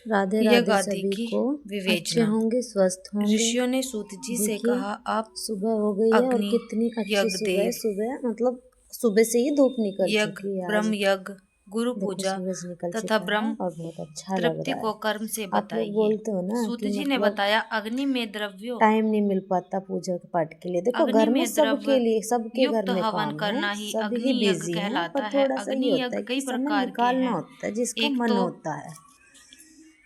राधे यज्ञ राधे आदि सभी की को। अच्छे विवेचना। होंगे, स्वस्थ होंगे। ऋषियों ने सूत जी से देखिए कहा, आप सुबह हो गई है और अग्नि कितनी अच्छी यज्ञ, सुबह है। देव सुबह मतलब सुबह से ही धूप निकल यज्ञ, चुकी है आज। ब्रह्म यज्ञ, गुरु देखो पूजा सूरज निकल तथा चुका है ब्रह्म और बहुत अच्छा लग तृप्ति रहा को है। कर्म से आप लोग बताइए। बोलते हो ना सूत कि जी ने मतलब बताया, अग्नि में द्रव्यों टाइम नहीं मिल पाता पूजा के पाठ के लिए। देखो अग्नि घर में में सबके द्रव्य लिए, सबके घर युक्त में हवन काम है, करना ही सब ही अग्नि यज्ञ बिजी हैं, पर कहलाता है। थोड़ा सा ये अग्नि होता यज्ञ है कि कई समय प्रकार के निकालना हैं। होता है, जिसका एक मन तो होता है।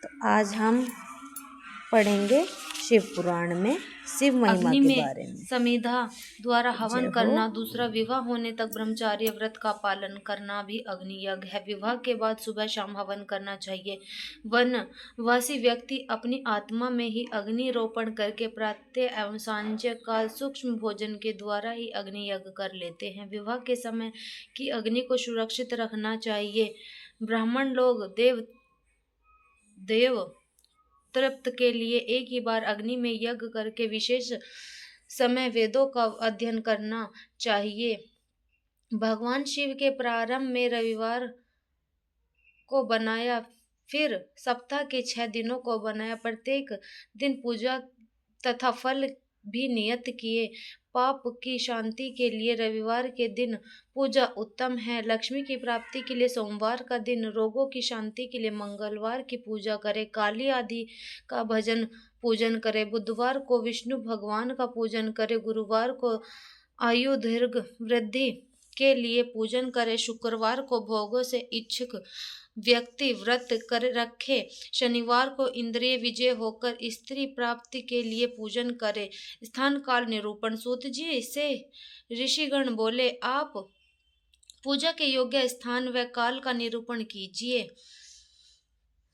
तो आज हम पढ़ेंगे शिव पुराण में शिव महिमा अग्नि के में बारे में। समिधा द्वारा हवन जय हो। करना, दूसरा विवाह होने तक ब्रह्मचार्य व्रत का पालन करना भी अग्नि यज्ञ है। विवाह के बाद सुबह शाम हवन करना चाहिए। वनवासी व्यक्ति अपनी आत्मा में ही अग्नि रोपण करके प्रातः एवं सांझ का सूक्ष्म भोजन के द्वारा ही अग्नि यज्ञ कर लेते हैं। विवाह के समय की अग्नि को सुरक्षित रखना चाहिए। ब्राह्मण लोग देव तृप्त के लिए एक ही बार अग्नि में यज्ञ करके विशेष समय वेदों का अध्ययन करना चाहिए। भगवान शिव के प्रारंभ में रविवार को बनाया, फिर सप्ताह के 6 दिनों को बनाया। प्रत्येक दिन पूजा तथा फल भी नियत किए। पाप की शांति के लिए रविवार के दिन पूजा उत्तम है। लक्ष्मी की प्राप्ति के लिए सोमवार का दिन, रोगों की शांति के लिए मंगलवार की पूजा करें। काली आदि का भजन पूजन करें। बुधवार को विष्णु भगवान का पूजन करें। गुरुवार को आयु दीर्घ वृद्धि के लिए पूजन करें। शुक्रवार को भोगों से इच्छुक व्यक्ति व्रत कर रखे। शनिवार को इंद्रिय विजय होकर स्त्री प्राप्ति के लिए पूजन करे। स्थान काल निरूपण। सूत जी से ऋषिगण बोले, आप पूजा के योग्य स्थान व काल का निरूपण कीजिए।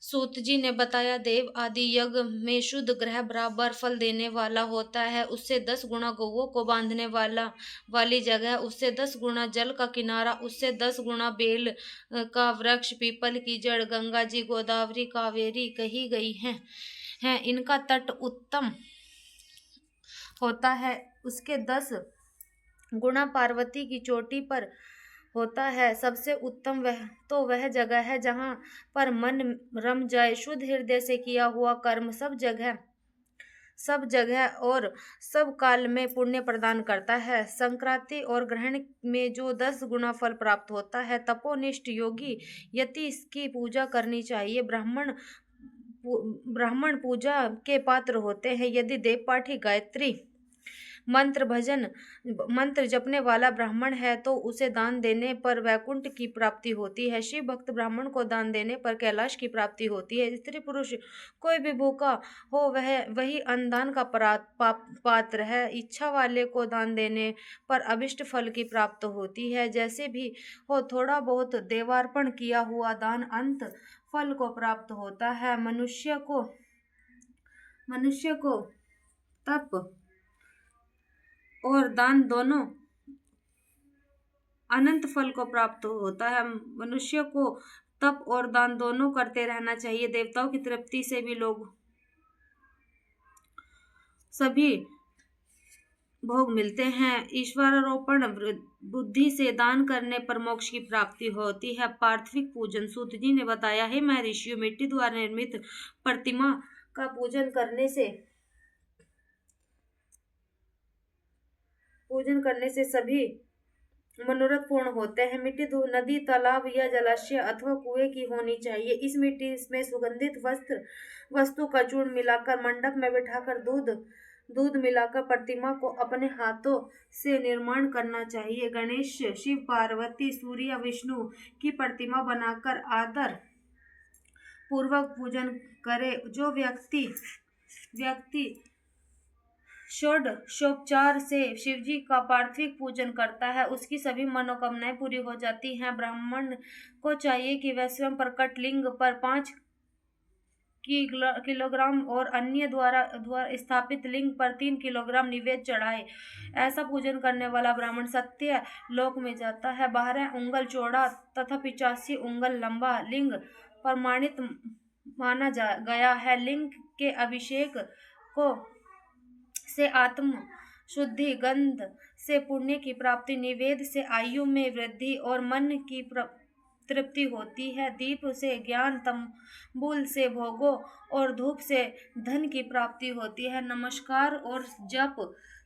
सूत जी ने बताया, देव आदि यज्ञ में शुद्ध ग्रह बराबर फल देने वाला होता है। उससे 10 गुना गौओं को बांधने वाली जगह, उससे 10 गुना जल का किनारा, उससे 10 गुना बेल का वृक्ष, पीपल की जड़, गंगा जी, गोदावरी, कावेरी कही गई हैं। इनका तट उत्तम होता है। उसके 10 गुना पार्वती की चोटी पर होता है। सबसे उत्तम वह जगह है जहाँ पर मन रम जाए। शुद्ध हृदय से किया हुआ कर्म सब जगह और सब काल में पुण्य प्रदान करता है। संक्रांति और ग्रहण में जो 10 गुना फल प्राप्त होता है। तपोनिष्ठ योगी यति इसकी पूजा करनी चाहिए। ब्राह्मण पूजा के पात्र होते हैं। यदि देवपाठी गायत्री मंत्र जपने वाला ब्राह्मण है तो उसे दान देने पर वैकुंठ की प्राप्ति होती है। शिव भक्त ब्राह्मण को दान देने पर कैलाश की प्राप्ति होती है। स्त्री पुरुष कोई भी भूखा हो वही अन्नदान का पात्र है। इच्छा वाले को दान देने पर अभिष्ट फल की प्राप्त होती है। जैसे भी हो, थोड़ा बहुत देवार्पण किया हुआ दान अंत फल को प्राप्त होता है। मनुष्य को तप और दान दोनों अनंत फल को प्राप्त होता है। मनुष्य को तप और दान दोनों करते रहना चाहिए। देवताओं की तृप्ति से भी लोग सभी भोग मिलते हैं। ईश्वरारोपण बुद्धि से दान करने पर मोक्ष की प्राप्ति होती है। पार्थिव पूजन। सूत जी ने बताया, है महर्षियों, मिट्टी द्वारा निर्मित प्रतिमा का पूजन करने से सभी मनोरथ पूर्ण होते हैं। मिट्टी नदी, तालाब या जलाशय अथवा कुएं की होनी चाहिए। इस मिट्टी में सुगंधित वस्तु का चूर्ण मिलाकर मंडप में बिठाकर दूध मिलाकर प्रतिमा को अपने हाथों से निर्माण करना चाहिए। गणेश, शिव, पार्वती, सूर्य, विष्णु की प्रतिमा बनाकर आदर पूर्वक पूजन करे। जो व्यक्ति षोडशोपचार से शिवजी का पार्थिव पूजन करता है, उसकी सभी मनोकामनाएं पूरी हो जाती हैं। ब्राह्मण को चाहिए कि वह स्वयं प्रकट लिंग पर 5 किलोग्राम और अन्य द्वारा स्थापित लिंग पर 3 किलोग्राम निवेद चढ़ाए। ऐसा पूजन करने वाला ब्राह्मण सत्य लोक में जाता है। 12 उंगल चौड़ा तथा 85 उंगल लंबा लिंग प्रमाणित माना गया है। लिंग के अभिषेक से आत्म शुद्धि, गंध से पुण्य की प्राप्ति, निवेद से आयु में वृद्धि और मन की तृप्ति होती है। दीप से ज्ञान, तंबूल से भोगों और धूप से धन की प्राप्ति होती है। नमस्कार और जप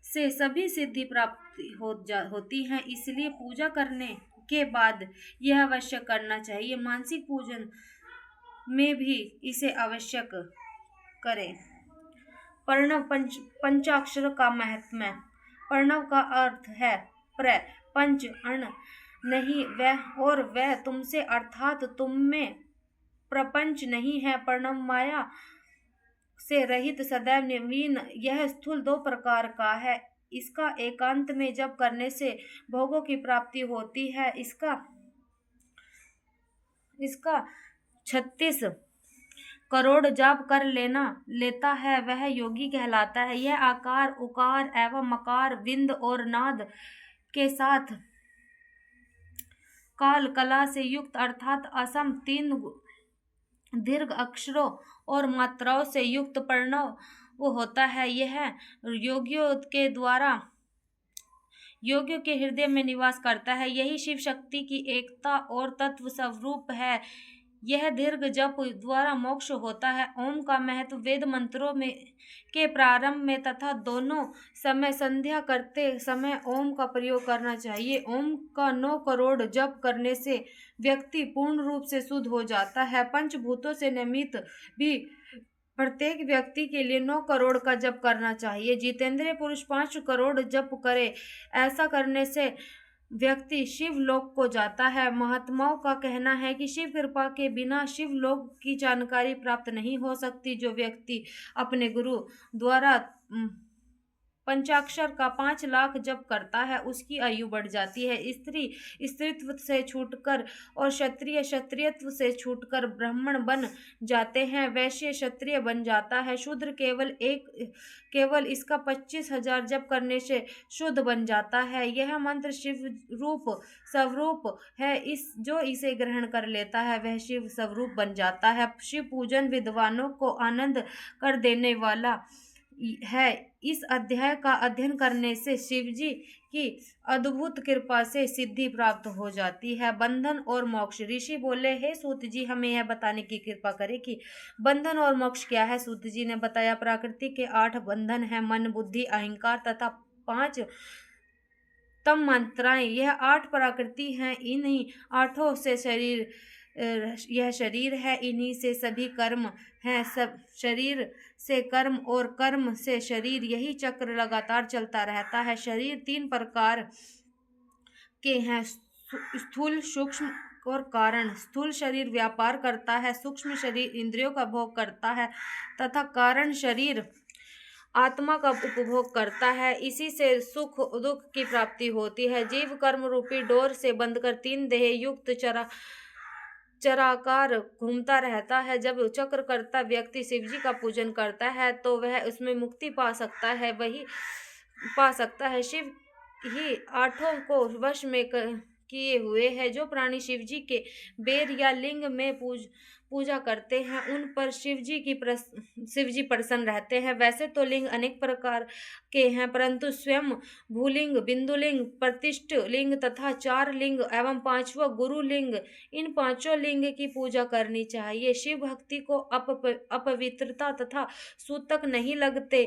से सभी सिद्धि प्राप्ति होती है। इसलिए पूजा करने के बाद यह अवश्य करना चाहिए। मानसिक पूजन में भी इसे आवश्यक करें। प्रणव पंचाक्षर का महत्व। प्रणव का अर्थ है पंच अण नहीं वह और वह तुमसे अर्थात तुम में प्रपंच नहीं है। प्रणव माया से रहित सदैव नवीन। यह स्थूल 2 प्रकार का है। इसका एकांत में जप करने से भोगों की प्राप्ति होती है। इसका 36 करोड़ जाप कर लेता है वह योगी कहलाता है। यह आकार, उकार एवं मकार, विंद और नाद के साथ काल कला से युक्त अर्थात असम 3 दीर्घ अक्षरों और मात्राओं से युक्त प्रणव वो होता है। यह योगियों के हृदय में निवास करता है। यही शिव शक्ति की एकता और तत्व स्वरूप है। यह दीर्घ जप द्वारा मोक्ष होता है। ओम का महत्व वेद मंत्रों में के प्रारंभ में तथा दोनों समय संध्या करते समय ओम का प्रयोग करना चाहिए। ओम का 9 करोड़ जप करने से व्यक्ति पूर्ण रूप से शुद्ध हो जाता है। पंचभूतों से निमित्त भी प्रत्येक व्यक्ति के लिए 9 करोड़ का जप करना चाहिए। जितेंद्रिय पुरुष 5 करोड़ जप करे। ऐसा करने से व्यक्ति शिव लोक को जाता है। महात्माओं का कहना है कि शिव कृपा के बिना शिव लोक की जानकारी प्राप्त नहीं हो सकती। जो व्यक्ति अपने गुरु द्वारा पंचाक्षर का 5 लाख जप करता है उसकी आयु बढ़ जाती है। स्त्री स्त्रीत्व से छूटकर और क्षत्रिय क्षत्रियत्व से छूटकर ब्राह्मण बन जाते हैं। वैश्य क्षत्रिय बन जाता है। शूद्र केवल इसका 25,000 जप करने से शुद्ध बन जाता है। यह मंत्र शिव रूप स्वरूप है। जो इसे ग्रहण कर लेता है वह शिव स्वरूप बन जाता है। शिव पूजन विद्वानों को आनंद कर देने वाला है। इस अध्याय का अध्ययन करने से शिवजी की अद्भुत कृपा से सिद्धि प्राप्त हो जाती है। बंधन और मोक्ष। ऋषि बोले, हे सूत जी, हमें यह बताने की कृपा करें कि बंधन और मोक्ष क्या है। सूत जी ने बताया, प्रकृति के 8 बंधन हैं, मन, बुद्धि, अहंकार तथा 5 तम मात्राएं। यह 8 प्रकृति हैं। इन्हीं 8 से यह शरीर है। इन्हीं से सभी कर्म हैं। सब शरीर से कर्म और कर्म से शरीर, यही चक्र लगातार चलता रहता है। शरीर 3 प्रकार के हैं, स्थूल, सूक्ष्म और कारण। स्थूल शरीर व्यापार करता है, सूक्ष्म शरीर इंद्रियों का भोग करता है तथा कारण शरीर आत्मा का उपभोग करता है। इसी से सुख दुख की प्राप्ति होती है। जीव कर्म रूपी डोर से बंधकर 3 देह युक्त चराकार घूमता रहता है। जब चक्रकर्ता व्यक्ति शिवजी का पूजन करता है तो वह उसमें मुक्ति पा सकता है। वही पा सकता है। शिव ही 8 को वश में किए हुए है। जो प्राणी शिवजी के बेर या लिंग में पूजा करते हैं उन पर शिवजी प्रसन्न रहते हैं। वैसे तो लिंग अनेक प्रकार के हैं, परंतु स्वयं भूलिंग, बिंदुलिंग, प्रतिष्ठ लिंग तथा 4 लिंग एवं 5वां गुरु लिंग, इन 5 लिंग की पूजा करनी चाहिए। शिव भक्ति को अपवित्रता तथा सूतक नहीं लगते।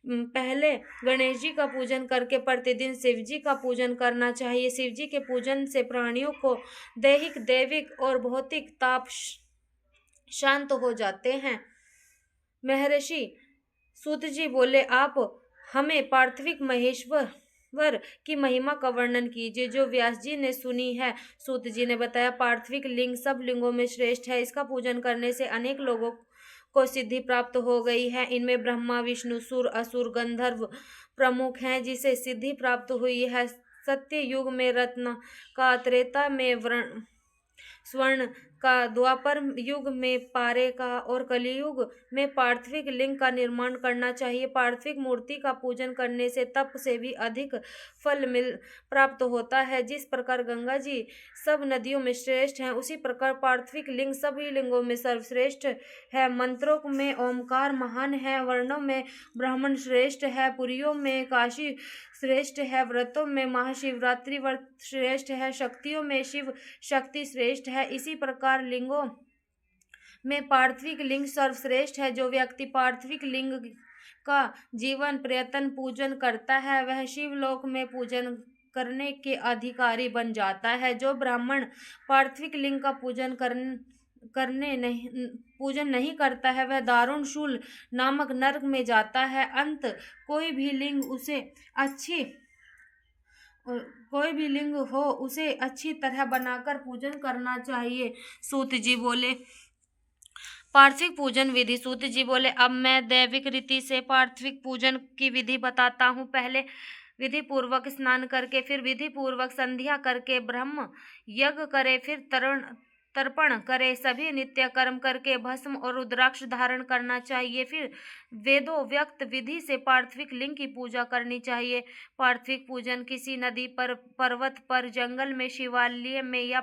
पहले गणेश जी का पूजन करके प्रतिदिन शिवजी का पूजन करना चाहिए। शिवजी के पूजन से प्राणियों को दैहिक, दैविक और भौतिक ताप शांत हो जाते हैं। महर्षि सूत जी बोले, आप हमें पार्थिविक महेश्वर की महिमा का वर्णन कीजिए जो व्यास जी ने सुनी है। सूत जी ने बताया, पार्थिविक लिंग सब लिंगों में श्रेष्ठ है। इसका पूजन करने से अनेक लोगों को सिद्धि प्राप्त हो गई है। इनमें ब्रह्मा, विष्णु, सुर, असुर, गंधर्व प्रमुख हैं जिसे सिद्धि प्राप्त हुई है। सत्य युग में रत्न का, त्रेता में स्वर्ण का, द्वापर युग में पारे का और कलियुग में पार्थिव लिंग का निर्माण करना चाहिए। पार्थिव मूर्ति का पूजन करने से तप से भी अधिक फल प्राप्त होता है। जिस प्रकार गंगा जी सब नदियों में श्रेष्ठ हैं, उसी प्रकार पार्थिव लिंग सभी लिंगों में सर्वश्रेष्ठ है। मंत्रों में ओमकार महान है, वर्णों में ब्राह्मण श्रेष्ठ है, पुरियों में काशी श्रेष्ठ है, व्रतों में महाशिवरात्रि व्रत श्रेष्ठ है, शक्तियों में शिव शक्ति श्रेष्ठ है। इसी प्रकार लिंगों में पार्थिव लिंग सर्वश्रेष्ठ है। जो व्यक्ति पार्थिव लिंग का जीवन प्रयत्न पूजन करता है, वह शिवलोक में पूजन करने के अधिकारी बन जाता है। जो ब्राह्मण पार्थिव लिंग का पूजन नहीं करता है, वह दारुण शूल नामक नरक में जाता है। अंत कोई भी लिंग हो उसे अच्छी तरह बनाकर पूजन करना चाहिए। सूत जी बोले, पार्थिव पूजन विधि। सूत जी बोले, अब मैं दैविक रीति से पार्थिव पूजन की विधि बताता हूँ। पहले विधि पूर्वक स्नान करके, फिर विधि पूर्वक संध्या करके ब्रह्म यज्ञ करे, फिर तर्पण करे, सभी नित्य कर्म करके भस्म और रुद्राक्ष धारण करना चाहिए। फिर वेदों व्यक्त विधि से पार्थिव लिंग की पूजा करनी चाहिए। पार्थिव पूजन किसी नदी पर, पर्वत पर, जंगल में, शिवालय में या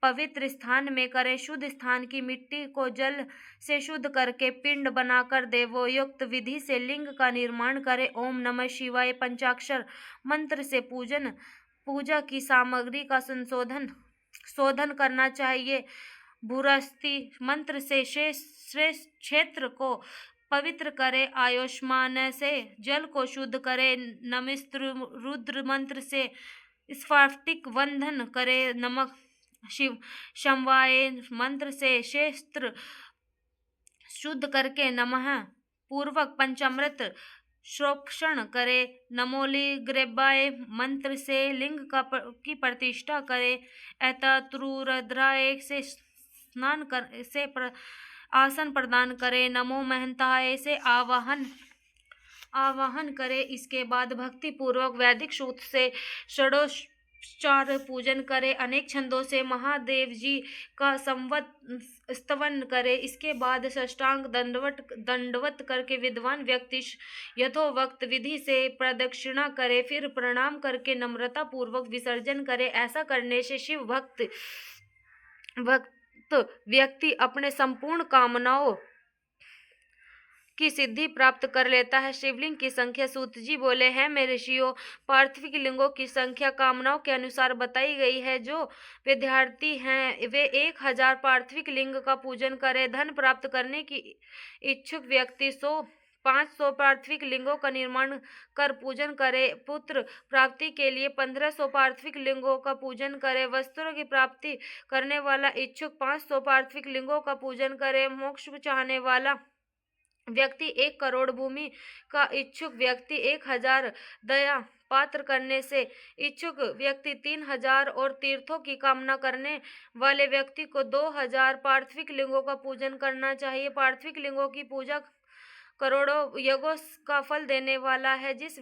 पवित्र स्थान में करे। शुद्ध स्थान की मिट्टी को जल से शुद्ध करके पिंड बनाकर देवोयुक्त विधि से लिंग का निर्माण करे। ओम नमः शिवाय पंचाक्षर मंत्र से पूजा की सामग्री का शोधन करना चाहिए। भूरस्ती मंत्र से शेष क्षेत्र को पवित्र करे। आयुष्मान से जल को शुद्ध करे। नमस्त्र रुद्र मंत्र से स्फटिक वंदन करे। नमक शमवाय मंत्र से क्षेत्र शुद्ध करके नमः पूर्वक पंचामृत श्रोक्षण करे। नमोलिग्रेबाय मंत्र से लिंग की प्रतिष्ठा करे। एतत्रुद्राय से स्नान से आसन प्रदान करे। नमो महंताय से आवाहन करे। इसके बाद भक्ति पूर्वक वैदिक सूक्त से षोडशोपचार पूजन करे। अनेक छंदों से महादेव जी का स्तवन करे। इसके बाद साष्टांग दंडवत करके विद्वान व्यक्ति यथोवक्त विधि से प्रदक्षिणा करे। फिर प्रणाम करके नम्रता पूर्वक विसर्जन करे। ऐसा करने से शिव भक्त व्यक्ति अपने संपूर्ण कामनाओं की सिद्धि प्राप्त कर लेता है। शिवलिंग की संख्या। सूत जी बोले हैं, मेरे ऋषियों, पार्थिव लिंगों की संख्या कामनाओं के अनुसार बताई गई है। जो विद्यार्थी हैं वे 1000 पार्थिव लिंग का पूजन करें। धन प्राप्त करने की इच्छुक व्यक्ति 500 पार्थिव लिंगों का निर्माण कर पूजन करे। पुत्र प्राप्ति के लिए 1500 पार्थिव लिंगों का पूजन करे। वस्त्रों की प्राप्ति करने वाला इच्छुक 500 पार्थिव लिंगों का पूजन करे। मोक्ष चाहने वाला व्यक्ति 1 करोड़, भूमि का इच्छुक व्यक्ति 1000, दया पात्र करने से इच्छुक व्यक्ति 3000 और तीर्थों की कामना करने वाले व्यक्ति को 2000 पार्थिव लिंगों का पूजन करना चाहिए। पार्थिव लिंगों की पूजा करोड़ों यज्ञों का फल देने वाला है। जिस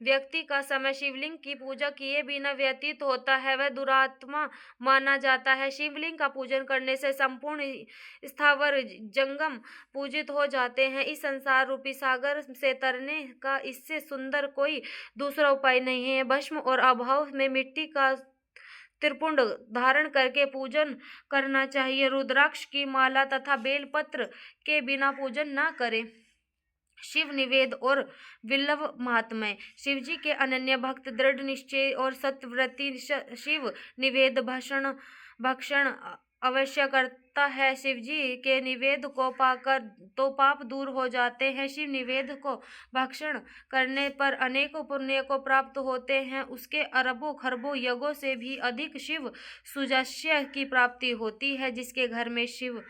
व्यक्ति का समय शिवलिंग की पूजा किए बिना व्यतीत होता है, वह दुरात्मा माना जाता है। शिवलिंग का पूजन करने से संपूर्ण स्थावर जंगम पूजित हो जाते हैं। इस संसार रूपी सागर से तरने का इससे सुंदर कोई दूसरा उपाय नहीं है। भस्म और अभाव में मिट्टी का त्रिपुंड धारण करके पूजन करना चाहिए। रुद्राक्ष की माला तथा बेलपत्र के बिना पूजन न करें। शिव निवेद और विल्लभ महात्म्य। शिवजी के अनन्य भक्त, दृढ़ निश्चय और सत्यव्रती शिव निवेद भक्षण अवश्य करता है। शिवजी के निवेद को पाकर तो पाप दूर हो जाते हैं। शिव निवेद को भक्षण करने पर अनेकों पुण्य को प्राप्त होते हैं। उसके अरबों खरबों यज्ञों से भी अधिक शिव सुजस्य की प्राप्ति होती है। जिसके घर में शिव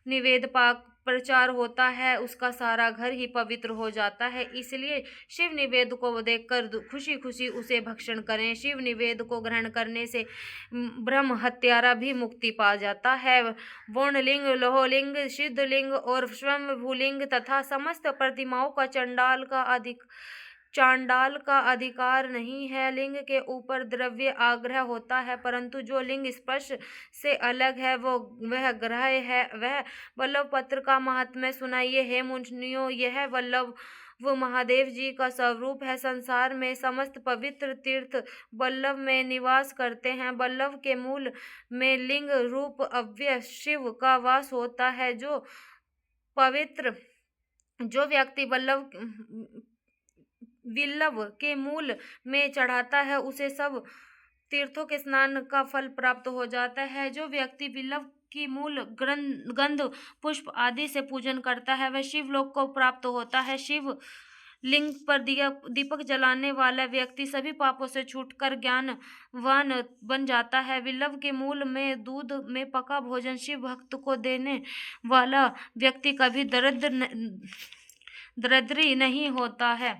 निवेद पाक प्रचार होता है, उसका सारा घर ही पवित्र हो जाता है। इसलिए शिव निवेद को देखकर खुशी खुशी उसे भक्षण करें। शिव निवेद को ग्रहण करने से ब्रह्म हत्यारा भी मुक्ति पा जाता है। वोणलिंग, लोहलिंग, सिद्धलिंग और स्वयंभूलिंग तथा समस्त प्रतिमाओं का चांडाल का अधिकार नहीं है। लिंग के ऊपर द्रव्य आग्रह होता है, परंतु जो लिंग स्पर्श से अलग है वह ग्राह्य है। वह वल्लभ पत्र का महात्म्य सुनाइए। हे मुनियों, यह वल्लभ वो महादेव जी का स्वरूप है। संसार में समस्त पवित्र तीर्थ वल्लभ में निवास करते हैं। वल्लभ के मूल में लिंग रूप अव्यय शिव का वास होता है। जो व्यक्ति विल्लभ के मूल में चढ़ाता है, उसे सब तीर्थों के स्नान का फल प्राप्त हो जाता है। जो व्यक्ति विल्लभ की मूल गंध पुष्प आदि से पूजन करता है, वह शिवलोक को प्राप्त होता है। शिव लिंग पर दीपक जलाने वाला व्यक्ति सभी पापों से छूटकर ज्ञानवान बन जाता है। विल्लभ के मूल में दूध में पका भोजन शिव भक्त को देने वाला व्यक्ति कभी दरिद्री नहीं होता है।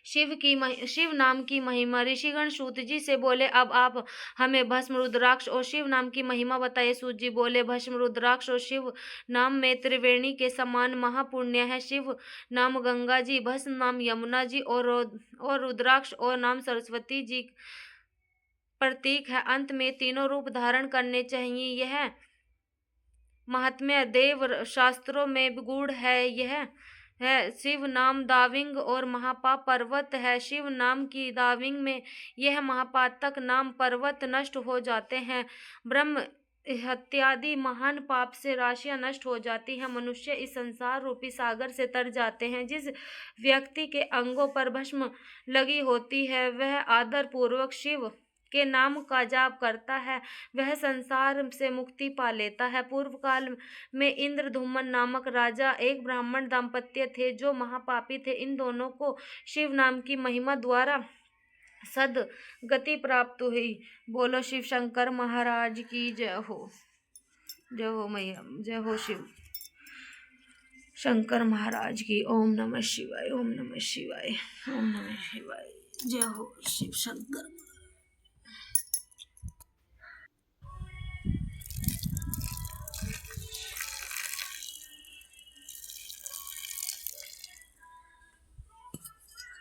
शिव नाम की महिमा। ऋषिगण सूत जी से बोले, अब आप हमें भस्म रुद्राक्ष और शिव नाम की महिमा बताइए। सूत जी बोले, भस्म रुद्राक्ष और शिव नाम में त्रिवेणी के समान महापुण्य है। शिव नाम गंगा जी, भस्म नाम यमुना जी और रुद्राक्ष और नाम सरस्वती जी प्रतीक है। अंत में तीनों रूप धारण करने चाहिए। यह महात्म्य देव शास्त्रों में गूढ़ है। यह है शिव नाम दाविंग और महापाप पर्वत है। शिव नाम की दाविंग में यह महापातक नाम पर्वत नष्ट हो जाते हैं। ब्रह्म हत्यादि महान पाप से राशियां नष्ट हो जाती हैं। मनुष्य इस संसार रूपी सागर से तर जाते हैं। जिस व्यक्ति के अंगों पर भस्म लगी होती है, वह आदर पूर्वक शिव के नाम का जाप करता है, वह संसार से मुक्ति पा लेता है। पूर्व काल में इंद्रधुम्न नामक राजा एक ब्राह्मण दाम्पत्य थे जो महापापी थे। इन दोनों को शिव नाम की महिमा द्वारा सद्गति प्राप्त हुई। बोलो शिव शंकर महाराज की जय हो। जय हो मैया, जय हो शिव शंकर महाराज की। ओम नमः शिवाय, ओम नमः शिवाय, ओम नमः शिवाय। जय हो शिव शंकर।